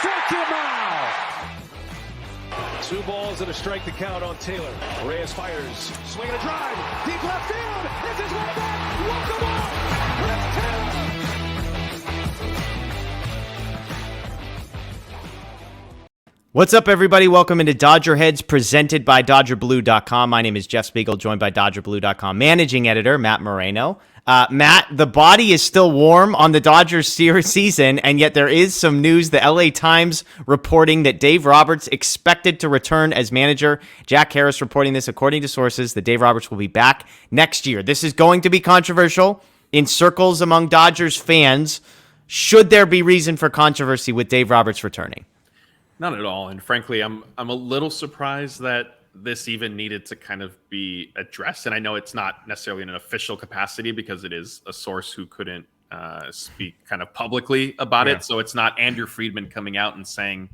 strike him out. 2 balls and a strike to count on Taylor. Reyes fires, swinging a drive, deep left field. This is one back. Walk him off. Let's Taylor. What's up, everybody? Welcome into DogerHeads, presented by DogerBlue.com. My name is Jeff Spiegel, joined by DogerBlue.com managing editor Matt Moreno. Matt, the body is still warm on the Dodgers season, and yet there is some news. The LA Times reporting that Dave Roberts expected to return as manager. Jack Harris reporting this. According to sources, that Dave Roberts will be back next year. This is going to be controversial in circles among Dodgers fans. Should there be reason for controversy with Dave Roberts returning? Not at all. And frankly, I'm a little surprised that this even needed to kind of be addressed. And I know it's not necessarily in an official capacity because it is a source who couldn't speak kind of publicly about it. So it's not Andrew Friedman coming out and saying,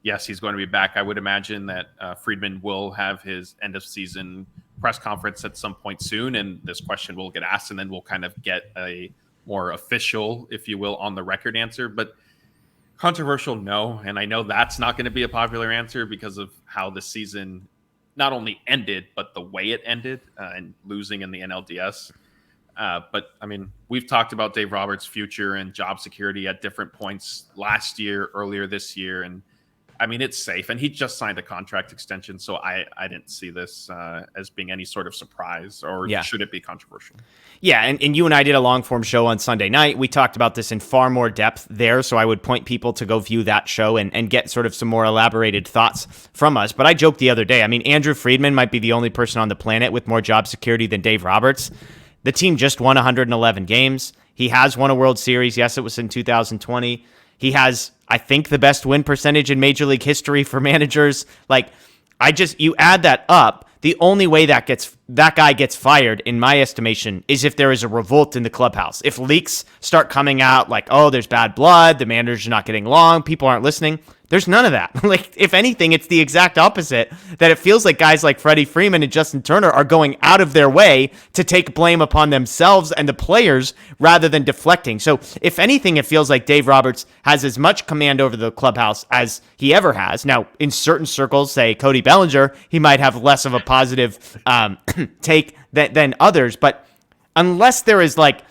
yes, he's going to be back. I would imagine that Friedman will have his end of season press conference at some point soon. And this question will get asked, and then we'll kind of get a more official, if you will, on the record answer. But controversial, no. And I know that's not going to be a popular answer because of how the season not only ended, but the way it ended and losing in the NLDS. But I mean, we've talked about Dave Roberts' future and job security at different points last year, earlier this year. And I mean, it's safe. And he just signed a contract extension. So I didn't see this as being any sort of surprise, or should it be controversial? Yeah, and you and I did a long-form show on Sunday night. We talked about this in far more depth there, so I would point people to go view that show and get sort of some more elaborated thoughts from us. But I joked the other day, I mean, Andrew Friedman might be the only person on the planet with more job security than Dave Roberts. The team just won 111 games. He has won a World Series. Yes, it was in 2020. He has, I think, the best win percentage in Major League history for managers. Like, you add that up, the only way that guy gets fired, in my estimation, is if there is a revolt in the clubhouse. If leaks start coming out like, oh, there's bad blood, the manager's not getting along, people aren't listening. There's none of that. Like, if anything, it's the exact opposite, that it feels like guys like Freddie Freeman and Justin Turner are going out of their way to take blame upon themselves and the players rather than deflecting. So if anything, it feels like Dave Roberts has as much command over the clubhouse as he ever has. Now, in certain circles, say Cody Bellinger, he might have less of a positive take than others. But unless there is like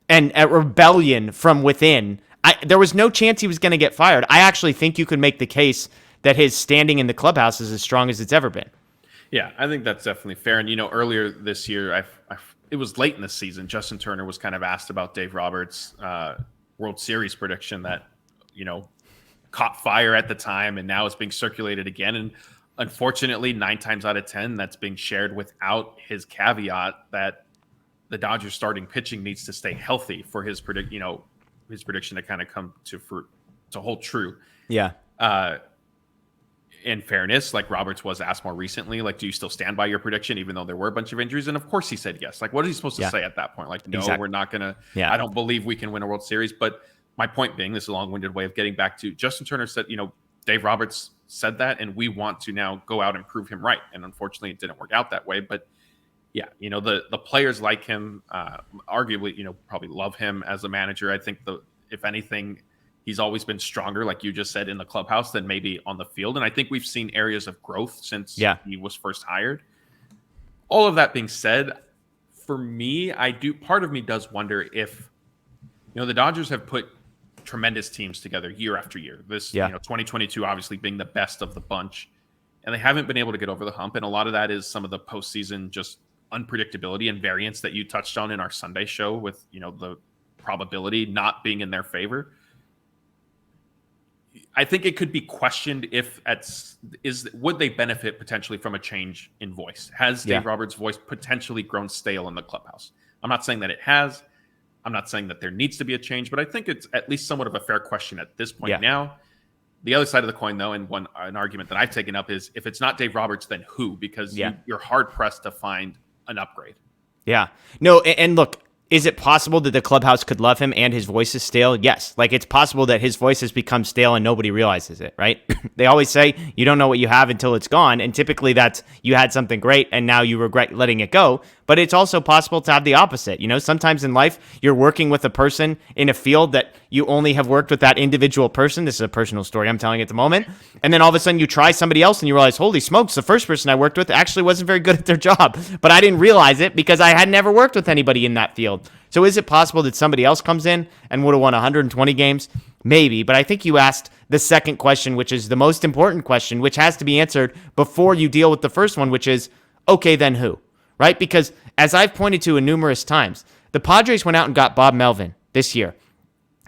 a rebellion from within, there was no chance he was going to get fired. I actually think you could make the case that his standing in the clubhouse is as strong as it's ever been. Yeah, I think that's definitely fair. And, earlier this year, it was late in the season, Justin Turner was kind of asked about Dave Roberts' World Series prediction that, caught fire at the time, and now it's being circulated again. And unfortunately, 9 times out of 10, that's being shared without his caveat that the Dodgers starting pitching needs to stay healthy for his prediction to kind of come to hold true. Yeah. In fairness, like Roberts was asked more recently, like, do you still stand by your prediction, even though there were a bunch of injuries? And of course he said yes. Like, what is he supposed to say at that point? Like, no, We're not going to, I don't believe we can win a World Series. But my point being, this is a long-winded way of getting back to Justin Turner said, Dave Roberts said that, and we want to now go out and prove him right. And unfortunately it didn't work out that way. But yeah, the players like him, arguably, probably love him as a manager. I think if anything, he's always been stronger, like you just said, in the clubhouse than maybe on the field. And I think we've seen areas of growth since he was first hired. All of that being said, for me, part of me does wonder if, the Dodgers have put tremendous teams together year after year. This, 2022 obviously being the best of the bunch, and they haven't been able to get over the hump. And a lot of that is some of the postseason just unpredictability and variance that you touched on in our Sunday show with, the probability not being in their favor. I think it could be questioned would they benefit potentially from a change in voice? Has Dave Roberts' voice potentially grown stale in the clubhouse? I'm not saying that it has. I'm not saying that there needs to be a change, but I think it's at least somewhat of a fair question at this point now. The other side of the coin, though, and an argument that I've taken up is, if it's not Dave Roberts, then who? Because you're hard-pressed to find an upgrade. Yeah. No, and look, Is it possible that the clubhouse could love him and his voice is stale? Yes. Like, it's possible that his voice has become stale and nobody realizes it, right? They always say you don't know what you have until it's gone. And typically that's you had something great and now you regret letting it go. But it's also possible to have the opposite. You know, sometimes in life, you're working with a person in a field that you only have worked with that individual person. This is a personal story I'm telling at the moment. And then all of a sudden you try somebody else and you realize, holy smokes, the first person I worked with actually wasn't very good at their job. But I didn't realize it because I had never worked with anybody in that field. So is it possible that somebody else comes in and would have won 120 games? Maybe. But I think you asked the second question, which is the most important question, which has to be answered before you deal with the first one, which is, okay, then who? Right? Because as I've pointed to numerous times, the Padres went out and got Bob Melvin this year.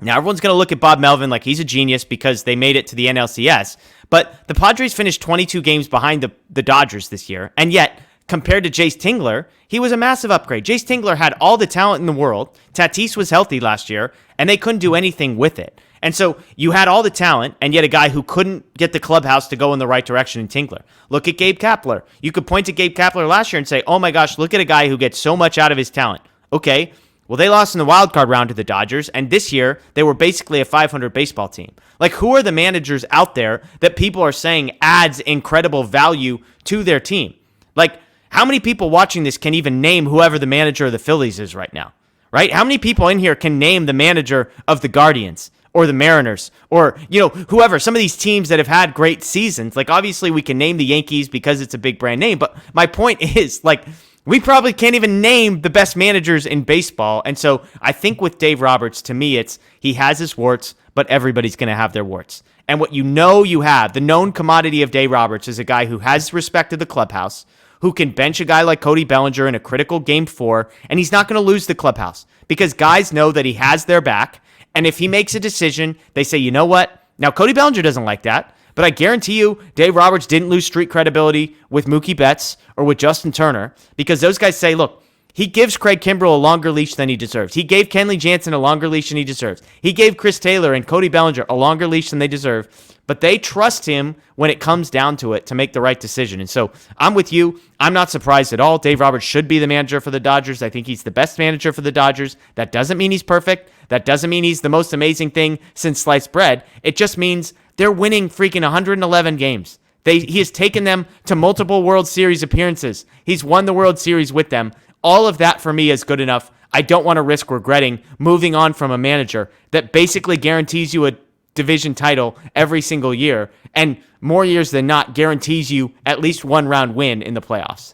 Now, everyone's going to look at Bob Melvin like he's a genius because they made it to the NLCS. But the Padres finished 22 games behind the Dodgers this year. And yet, compared to Jace Tingler, he was a massive upgrade. Jace Tingler had all the talent in the world. Tatis was healthy last year, and they couldn't do anything with it. And so you had all the talent, and yet a guy who couldn't get the clubhouse to go in the right direction in Tingler. Look at Gabe Kapler. You could point to Gabe Kapler last year and say, oh my gosh, look at a guy who gets so much out of his talent. Okay, well, they lost in the wild card round to the Dodgers, and this year they were basically a 500 baseball team. Like, who are the managers out there that people are saying adds incredible value to their team? Like, how many people watching this can even name whoever the manager of the Phillies is right now? Right? How many people in here can name the manager of the Guardians or the Mariners or, you know, whoever? Some of these teams that have had great seasons. Like, obviously we can name the Yankees because it's a big brand name, but my point is, like, we probably can't even name the best managers in baseball. And so I think with Dave Roberts, to me, it's he has his warts, but everybody's going to have their warts. And what you have, the known commodity of Dave Roberts is a guy who has respected the clubhouse, who can bench a guy like Cody Bellinger in a critical Game 4, and he's not going to lose the clubhouse because guys know that he has their back, and if he makes a decision, they say, you know what? Now, Cody Bellinger doesn't like that, but I guarantee you Dave Roberts didn't lose street credibility with Mookie Betts or with Justin Turner because those guys say, look, he gives Craig Kimbrell a longer leash than he deserves. He gave Kenley Jansen a longer leash than he deserves. He gave Chris Taylor and Cody Bellinger a longer leash than they deserve. But they trust him when it comes down to it to make the right decision. And so I'm with you. I'm not surprised at all. Dave Roberts should be the manager for the Dodgers. I think he's the best manager for the Dodgers. That doesn't mean he's perfect. That doesn't mean he's the most amazing thing since sliced bread. It just means they're winning freaking 111 games. He has taken them to multiple World Series appearances. He's won the World Series with them. All of that for me is good enough. I don't want to risk regretting moving on from a manager that basically guarantees you a division title every single year, and more years than not guarantees you at least one round win in the playoffs.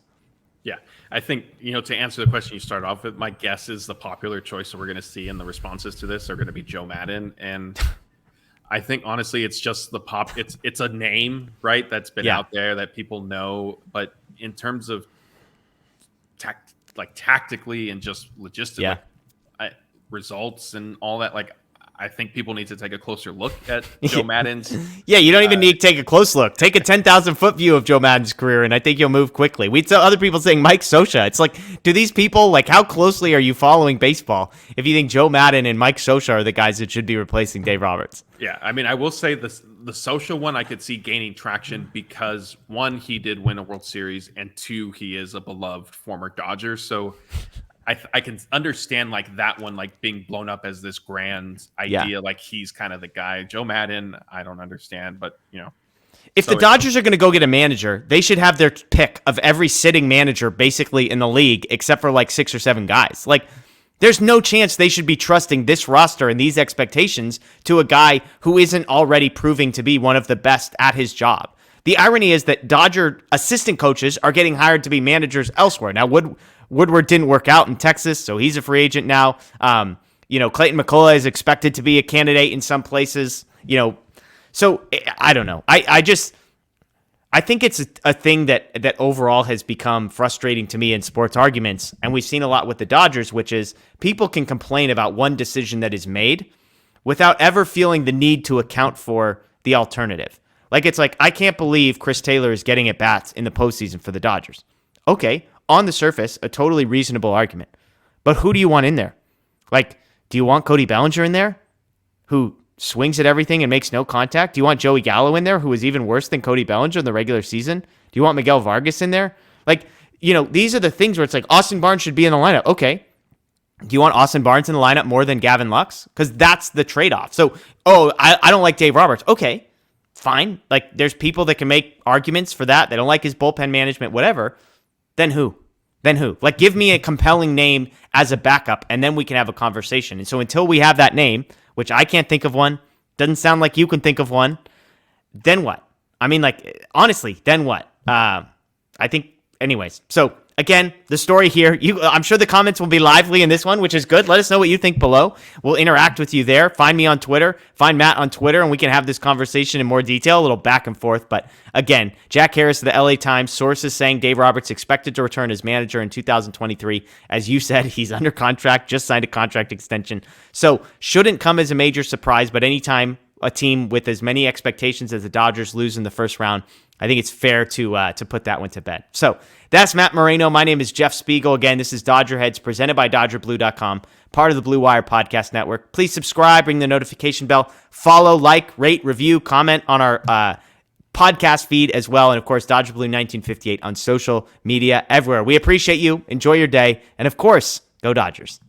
Yeah, I think, to answer the question you started off with, my guess is the popular choice that we're going to see in the responses to this are going to be Joe Maddon. And I think, honestly, it's just it's a name, right, that's been out there that people know. But in terms of tactically and just logistically, results and all that, I think people need to take a closer look at Joe Maddon's. You don't even need to take a close look. Take a 10,000-foot view of Joe Maddon's career, and I think you'll move quickly. We saw other people saying Mike Scioscia. It's like, do these people, how closely are you following baseball if you think Joe Maddon and Mike Scioscia are the guys that should be replacing Dave Roberts? Yeah, I mean, I will say the Scioscia one I could see gaining traction because, one, he did win a World Series, and two, he is a beloved former Dodger. So I can understand that one being blown up as this grand idea, he's kind of the guy. Joe Maddon, I don't understand, but if the Dodgers are going to go get a manager, they should have their pick of every sitting manager basically in the league except for 6 or 7 guys. There's no chance they should be trusting this roster and these expectations to a guy who isn't already proving to be one of the best at his job. The irony is that Dodger assistant coaches are getting hired to be managers elsewhere. Now, Woodward didn't work out in Texas, so he's a free agent now. Clayton McCullough is expected to be a candidate in some places. So I don't know. I think it's a thing that overall has become frustrating to me in sports arguments, and we've seen a lot with the Dodgers, which is people can complain about one decision that is made without ever feeling the need to account for the alternative. I can't believe Chris Taylor is getting at bats in the postseason for the Dodgers. Okay, on the surface, a totally reasonable argument. But who do you want in there? Do you want Cody Bellinger in there, who swings at everything and makes no contact? Do you want Joey Gallo in there, who is even worse than Cody Bellinger in the regular season? Do you want Miguel Vargas in there? These are the things where it's Austin Barnes should be in the lineup. Okay, Do you want Austin Barnes in the lineup more than Gavin Lux? Because that's the trade-off. So, I don't like Dave Roberts. Okay, fine. Like, there's people that can make arguments for that. They don't like his bullpen management, whatever. Then who? Like, give me a compelling name as a backup, and then we can have a conversation. And so until we have that name, which I can't think of one, doesn't sound like you can think of one, then what? I mean, like, honestly, then what? I think, anyways. So, again, the story here, I'm sure the comments will be lively in this one, which is good. Let us know what you think below. We'll interact with you there. Find me on Twitter. Find Matt on Twitter, and we can have this conversation in more detail, a little back and forth. But again, Jack Harris of the LA Times, sources saying Dave Roberts expected to return as manager in 2023. As you said, he's under contract, just signed a contract extension. So shouldn't come as a major surprise, but anytime a team with as many expectations as the Dodgers lose in the first round, I think it's fair to put that one to bed. So that's Matt Moreno. My name is Jeff Spiegel. Again, this is DogerHeads, presented by DodgerBlue.com, part of the Blue Wire Podcast Network. Please subscribe, ring the notification bell, follow, like, rate, review, comment on our podcast feed as well. And of course, Dodger Blue 1958 on social media everywhere. We appreciate you. Enjoy your day. And of course, go Dodgers.